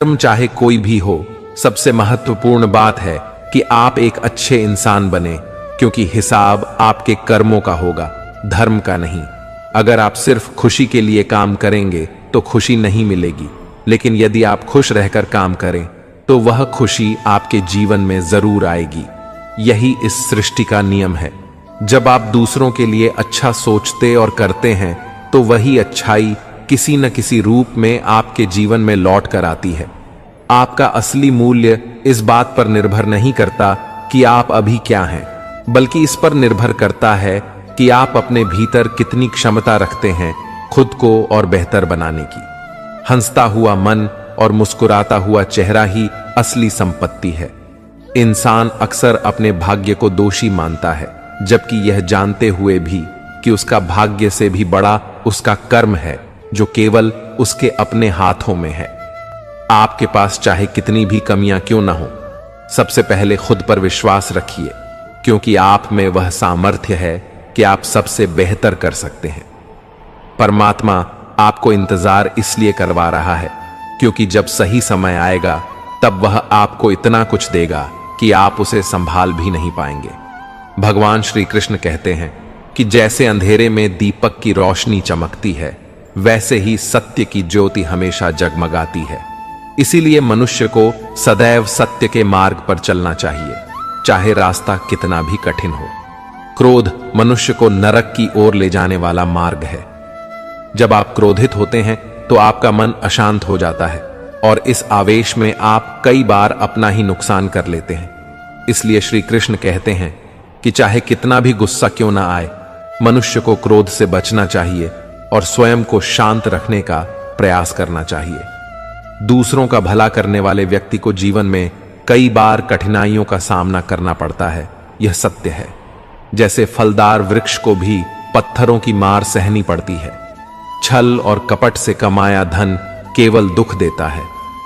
धर्म चाहे कोई भी हो, सबसे महत्वपूर्ण बात है कि आप एक अच्छे इंसान बने, क्योंकि हिसाब आपके कर्मों का होगा, धर्म का नहीं। अगर आप सिर्फ खुशी के लिए काम करेंगे तो खुशी नहीं मिलेगी, लेकिन यदि आप खुश रहकर काम करें तो वह खुशी आपके जीवन में जरूर आएगी। यही इस सृष्टि का नियम है। जब आप दूसरों के लिए अच्छा सोचते और करते हैं तो वही अच्छाई किसी न किसी रूप में आपके जीवन में लौट कर आती है। आपका असली मूल्य इस बात पर निर्भर नहीं करता कि आप अभी क्या हैं, बल्कि इस पर निर्भर करता है कि आप अपने भीतर कितनी क्षमता रखते हैं खुद को और बेहतर बनाने की। हंसता हुआ मन और मुस्कुराता हुआ चेहरा ही असली संपत्ति है। इंसान अक्सर अपने भाग्य को दोषी मानता है, जबकि यह जानते हुए भी कि उसका भाग्य से भी बड़ा उसका कर्म है, जो केवल उसके अपने हाथों में है। आपके पास चाहे कितनी भी कमियां क्यों ना हो, सबसे पहले खुद पर विश्वास रखिए, क्योंकि आप में वह सामर्थ्य है कि आप सबसे बेहतर कर सकते हैं। परमात्मा आपको इंतजार इसलिए करवा रहा है क्योंकि जब सही समय आएगा तब वह आपको इतना कुछ देगा कि आप उसे संभाल भी नहीं पाएंगे। भगवान श्री कृष्ण कहते हैं कि जैसे अंधेरे में दीपक की रोशनी चमकती है, वैसे ही सत्य की ज्योति हमेशा जगमगाती है। इसीलिए मनुष्य को सदैव सत्य के मार्ग पर चलना चाहिए, चाहे रास्ता कितना भी कठिन हो। क्रोध मनुष्य को नरक की ओर ले जाने वाला मार्ग है। जब आप क्रोधित होते हैं तो आपका मन अशांत हो जाता है और इस आवेश में आप कई बार अपना ही नुकसान कर लेते हैं। इसलिए श्री कृष्ण कहते हैं कि चाहे कितना भी गुस्सा क्यों ना आए, मनुष्य को क्रोध से बचना चाहिए और स्वयं को शांत रखने का प्रयास करना चाहिए। दूसरों का भला करने वाले व्यक्ति को जीवन में कई बार कठिनाइयों का सामना करना पड़ता है, यह सत्य है। जैसे फलदार वृक्ष को भी पत्थरों की मार सहनी पड़ती है। छल और कपट से कमाया धन केवल दुख देता है,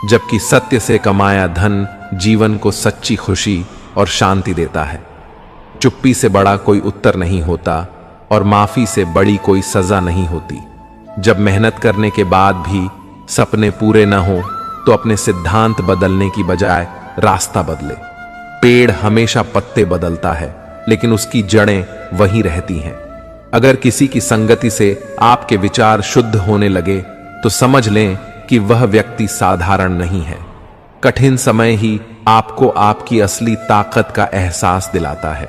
जबकि सत्य से कमाया धन जीवन को सच्ची खुशी और शांति देता है। चुप्पी से बड़ा कोई उत्तर नहीं होता और माफी से बड़ी कोई सजा नहीं होती। जब मेहनत करने के बाद भी सपने पूरे न हो तो अपने सिद्धांत बदलने की बजाय रास्ता बदले। पेड़ हमेशा पत्ते बदलता है, लेकिन उसकी जड़ें वहीं रहती हैं। अगर किसी की संगति से आपके विचार शुद्ध होने लगे तो समझ लें कि वह व्यक्ति साधारण नहीं है। कठिन समय ही आपको आपकी असली ताकत का एहसास दिलाता है।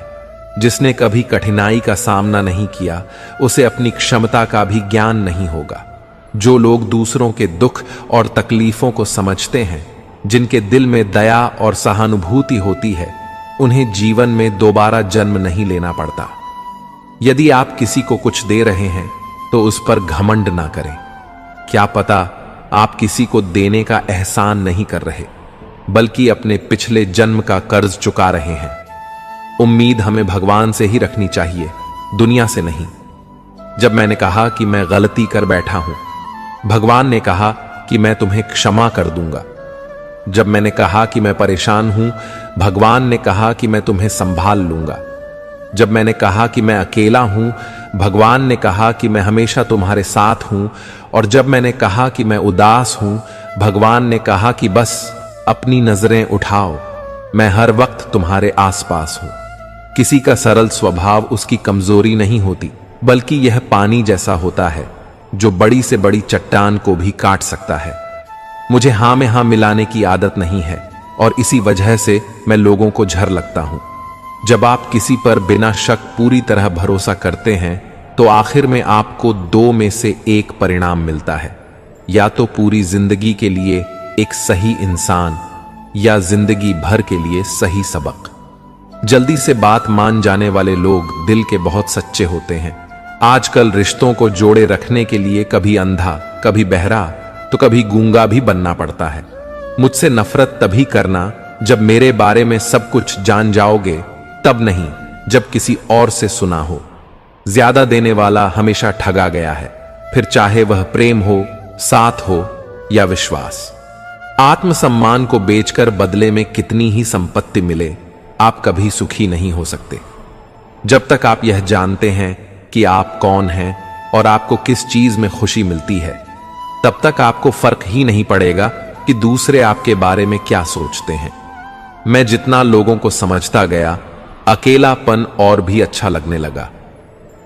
जिसने कभी कठिनाई का सामना नहीं किया, उसे अपनी क्षमता का भी ज्ञान नहीं होगा। जो लोग दूसरों के दुख और तकलीफों को समझते हैं, जिनके दिल में दया और सहानुभूति होती है, उन्हें जीवन में दोबारा जन्म नहीं लेना पड़ता। यदि आप किसी को कुछ दे रहे हैं तो उस पर घमंड ना करें। क्या पता आप किसी को देने का एहसान नहीं कर रहे, बल्कि अपने पिछले जन्म का कर्ज चुका रहे हैं। उम्मीद हमें भगवान से ही रखनी चाहिए, दुनिया से नहीं। जब मैंने कहा कि मैं गलती कर बैठा हूं, भगवान ने कहा कि मैं तुम्हें क्षमा कर दूंगा। जब मैंने कहा कि मैं परेशान हूं, भगवान ने कहा कि मैं तुम्हें संभाल लूंगा। जब मैंने कहा कि मैं अकेला हूं, भगवान ने कहा कि मैं हमेशा तुम्हारे साथ हूं। और जब मैंने कहा कि मैं उदास हूं, भगवान ने कहा कि बस अपनी नजरें उठाओ, मैं हर वक्त तुम्हारे आसपास हूं। किसी का सरल स्वभाव उसकी कमजोरी नहीं होती, बल्कि यह पानी जैसा होता है जो बड़ी से बड़ी चट्टान को भी काट सकता है। मुझे हां में हां मिलाने की आदत नहीं है और इसी वजह से मैं लोगों को झर लगता हूं। जब आप किसी पर बिना शक पूरी तरह भरोसा करते हैं तो आखिर में आपको दो में से एक परिणाम मिलता है, या तो पूरी जिंदगी के लिए एक सही इंसान या जिंदगी भर के लिए सही सबक। जल्दी से बात मान जाने वाले लोग दिल के बहुत सच्चे होते हैं। आजकल रिश्तों को जोड़े रखने के लिए कभी अंधा, कभी बहरा, तो कभी गूंगा भी बनना पड़ता है। मुझसे नफरत तभी करना जब मेरे बारे में सब कुछ जान जाओगे, तब नहीं जब किसी और से सुना हो। ज्यादा देने वाला हमेशा ठगा गया है, फिर चाहे वह प्रेम हो, साथ हो या विश्वास। आत्मसम्मान को बेचकर बदले में कितनी ही संपत्ति मिले, आप कभी सुखी नहीं हो सकते। जब तक आप यह जानते हैं कि आप कौन हैं और आपको किस चीज में खुशी मिलती है, तब तक आपको फर्क ही नहीं पड़ेगा कि दूसरे आपके बारे में क्या सोचते हैं। मैं जितना लोगों को समझता गया, अकेलापन और भी अच्छा लगने लगा।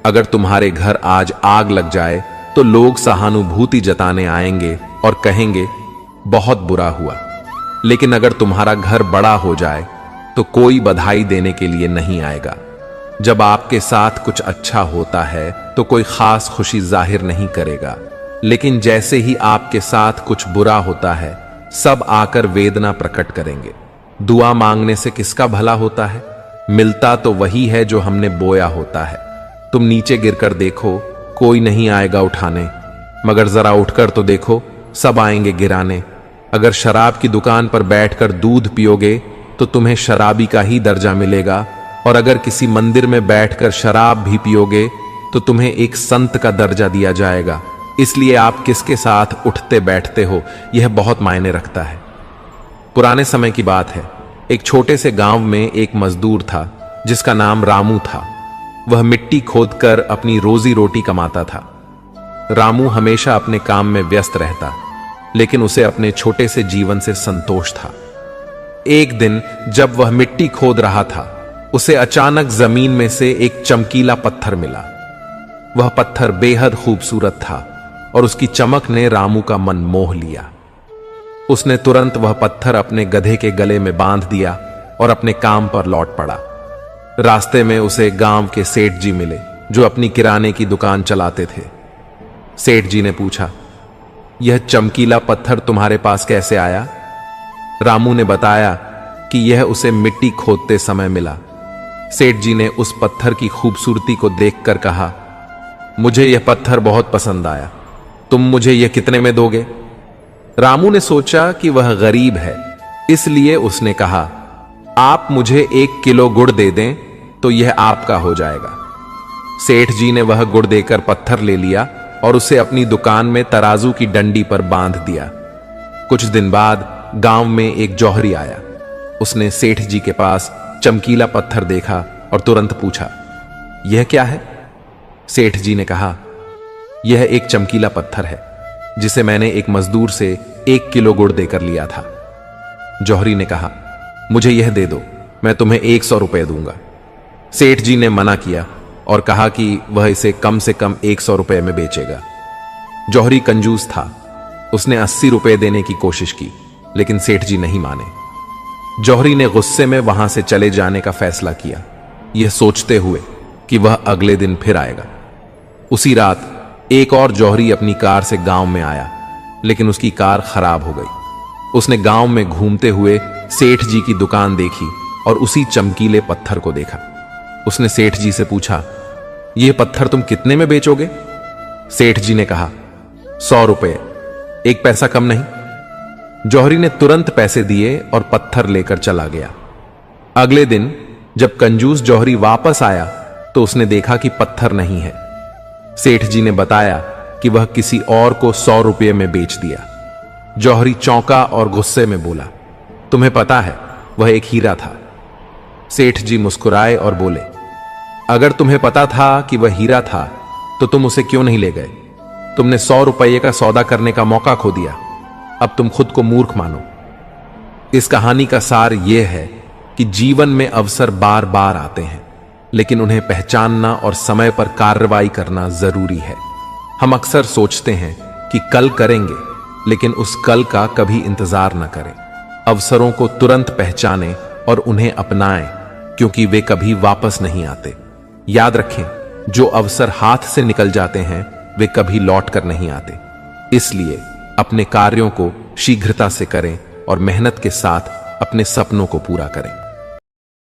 अगर तुम्हारे घर आज आग लग जाए तो लोग सहानुभूति जताने आएंगे और कहेंगे बहुत बुरा हुआ, लेकिन अगर तुम्हारा घर बड़ा हो जाए तो कोई बधाई देने के लिए नहीं आएगा। जब आपके साथ कुछ अच्छा होता है तो कोई खास खुशी जाहिर नहीं करेगा, लेकिन जैसे ही आपके साथ कुछ बुरा होता है सब आकर वेदना प्रकट करेंगे। दुआ मांगने से किसका भला होता है? मिलता तो वही है जो हमने बोया होता है। तुम नीचे गिरकर देखो, कोई नहीं आएगा उठाने, मगर जरा उठकर तो देखो, सब आएंगे गिराने। अगर शराब की दुकान पर बैठकर दूध पियोगे तो तुम्हें शराबी का ही दर्जा मिलेगा, और अगर किसी मंदिर में बैठकर शराब भी पियोगे तो तुम्हें एक संत का दर्जा दिया जाएगा। इसलिए आप किसके साथ उठते बैठते हो यह बहुत मायने रखता है। पुराने समय की बात है। एक छोटे से गांव में एक मजदूर था जिसका नाम रामू था। वह मिट्टी खोदकर अपनी रोजी रोटी कमाता था। रामू हमेशा अपने काम में व्यस्त रहता, लेकिन उसे अपने छोटे से जीवन से संतोष था। एक दिन जब वह मिट्टी खोद रहा था, उसे अचानक जमीन में से एक चमकीला पत्थर मिला। वह पत्थर बेहद खूबसूरत था और उसकी चमक ने रामू का मन मोह लिया। उसने तुरंत वह पत्थर अपने गधे के गले में बांध दिया और अपने काम पर लौट पड़ा। रास्ते में उसे गांव के सेठ जी मिले जो अपनी किराने की दुकान चलाते थे। सेठ जी ने पूछा, यह चमकीला पत्थर तुम्हारे पास कैसे आया? रामू ने बताया कि यह उसे मिट्टी खोदते समय मिला। सेठ जी ने उस पत्थर की खूबसूरती को देखकर कहा, मुझे यह पत्थर बहुत पसंद आया, तुम मुझे यह कितने में दोगे? रामू ने सोचा कि वह गरीब है, इसलिए उसने कहा, आप मुझे 1 किलो गुड़ दे दें तो यह आपका हो जाएगा। सेठ जी ने वह गुड़ देकर पत्थर ले लिया और उसे अपनी दुकान में तराजू की डंडी पर बांध दिया। कुछ दिन बाद गांव में एक जौहरी आया। उसने सेठ जी के पास चमकीला पत्थर देखा और तुरंत पूछा, यह क्या है? सेठ जी ने कहा, यह एक चमकीला पत्थर है जिसे मैंने एक मजदूर से 1 किलो गुड़ देकर लिया था। जौहरी ने कहा, मुझे यह दे दो, मैं तुम्हें 100 रुपए दूंगा। सेठ जी ने मना किया और कहा कि वह इसे कम से कम 100 रुपए में बेचेगा। जौहरी कंजूस था, उसने 80 रुपए देने की कोशिश की, लेकिन सेठ जी नहीं माने। जौहरी ने गुस्से में वहां से चले जाने का फैसला किया, यह सोचते हुए कि वह अगले दिन फिर आएगा। उसी रात एक और जौहरी अपनी कार से गांव में आया, लेकिन उसकी कार खराब हो गई। उसने गांव में घूमते हुए सेठ जी की दुकान देखी और उसी चमकीले पत्थर को देखा। उसने सेठ जी से पूछा, यह पत्थर तुम कितने में बेचोगे? सेठ जी ने कहा, 100 रुपए, 1 पैसा कम नहीं। जौहरी ने तुरंत पैसे दिए और पत्थर लेकर चला गया। अगले दिन जब कंजूस जौहरी वापस आया तो उसने देखा कि पत्थर नहीं है। सेठ जी ने बताया कि वह किसी और को 100 रुपये में बेच दिया। जौहरी चौंका और गुस्से में बोला, तुम्हें पता है वह एक हीरा था। सेठ जी मुस्कुराए और बोले, अगर तुम्हें पता था कि वह हीरा था तो तुम उसे क्यों नहीं ले गए? तुमने 100 रुपये का सौदा करने का मौका खो दिया। अब तुम खुद को मूर्ख मानो। इस कहानी का सार यह है कि जीवन में अवसर बार बार आते हैं, लेकिन उन्हें पहचानना और समय पर कार्रवाई करना जरूरी है। हम अक्सर सोचते हैं कि कल करेंगे, लेकिन उस कल का कभी इंतजार न करें। अवसरों को तुरंत पहचानें और उन्हें अपनाएं, क्योंकि वे कभी वापस नहीं आते। याद रखें, जो अवसर हाथ से निकल जाते हैं वे कभी लौट कर नहीं आते। इसलिए अपने कार्यों को शीघ्रता से करें और मेहनत के साथ अपने सपनों को पूरा करें।